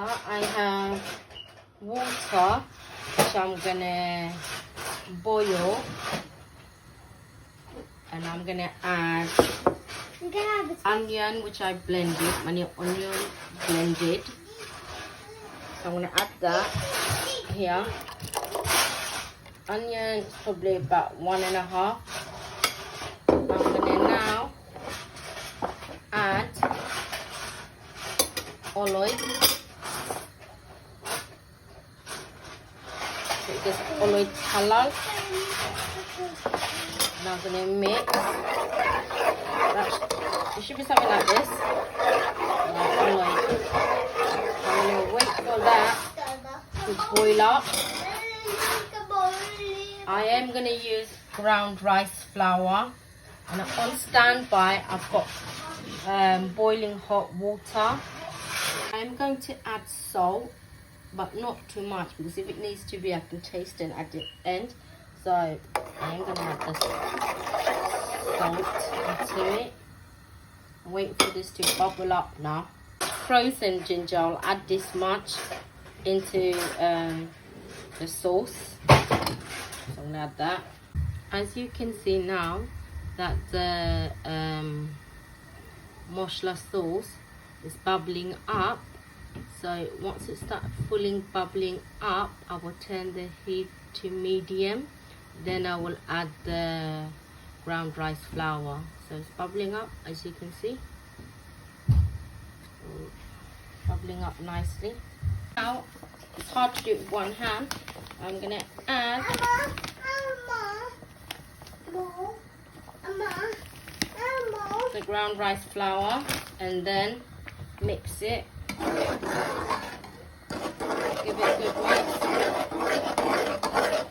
I have water which I'm gonna boil, and I'm gonna add onion which I blended, onion blended. So I'm gonna add that here. Onion is probably about 1.5. I'm gonna now add olive. So it gets olive color. Now I'm gonna mix. It should be something like this. Olive. I'm gonna wait for that to boil up. I am going to use ground rice flour, and on standby I've got boiling hot water. I'm going to add salt, but not too much, because if it needs to be I can taste it at the end. So I am going to add the salt into it. Wait for this to bubble up now. Frozen ginger, I'll add this much into the sauce. So I'm gonna add that. As you can see now that the masala sauce is bubbling up, so once it starts fully bubbling up, I will turn the heat to medium. Then I will add the ground rice flour. So it's bubbling up, as you can see, bubbling up nicely. Now it's hard to do it with one hand. I'm gonna add the ground rice flour and then mix it. Give it a good mix.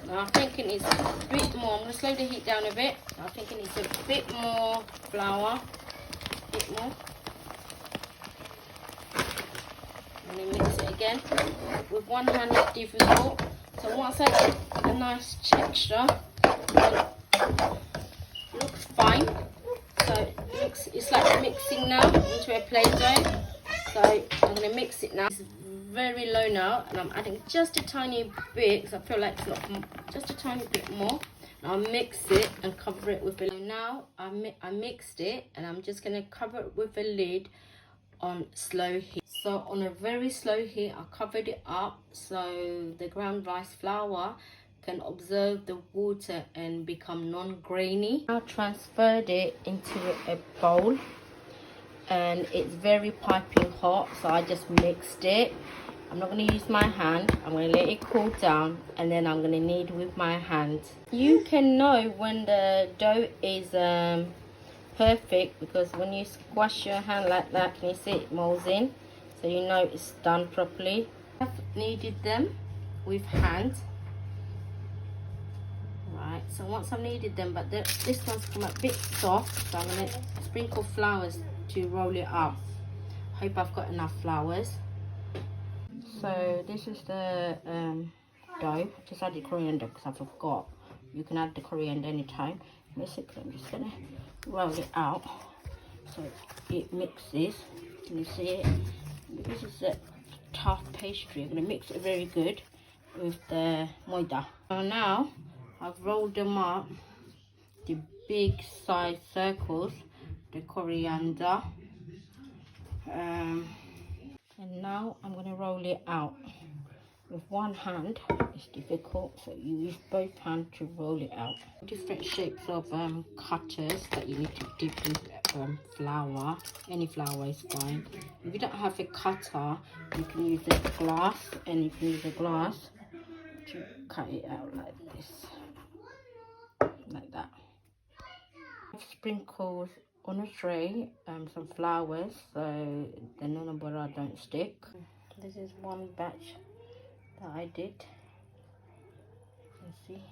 Now I'm thinking it's a bit more. I'm gonna slow the heat down a bit. I'm thinking it's a bit more flour. A bit more. And then mix it again. With one hand it's difficult. So once I get a nice texture, it looks fine. So it's like mixing now into a play dough. So I'm going to mix it now. It's very low now, and I'm adding just a tiny bit, because I feel like it's not, just a tiny bit more. Now I'll mix it and cover it with a lid. Now I mixed it, and I'm just going to cover it with a lid on slow heat. So on a very slow heat, I covered it up so the ground rice flour can absorb the water and become non-grainy. I transferred it into a bowl, and it's very piping hot, so I just mixed it. I'm not going to use my hand. I'm going to let it cool down, and then I'm going to knead with my hand. You can know when the dough is perfect, because when you squash your hand like that, can you see it molds in? So you know it's done properly. I've kneaded them with hand. Right, so once I've kneaded them, but this one's come a bit soft, so I'm going to sprinkle flowers to roll it up. Hope I've got enough flowers. So this is the dough. Just added coriander because I forgot. You can add the coriander anytime. Basically, I'm just going to roll it out so it mixes. Can you see it? This is a tough pastry. I'm going to mix it very good with the moida. So now I've rolled them up, the big size circles, the coriander, and now I'm going to roll it out. With one hand it's difficult, so you use both hands to roll it out. Different shapes of cutters that you need to dip in flour. Any flour is fine. If you don't have a cutter, you can use a glass, and you can use a glass to cut it out like this, like that. I've sprinkled on a tray some flowers so the Nunor bora don't stick. This is one batch that I did. You see.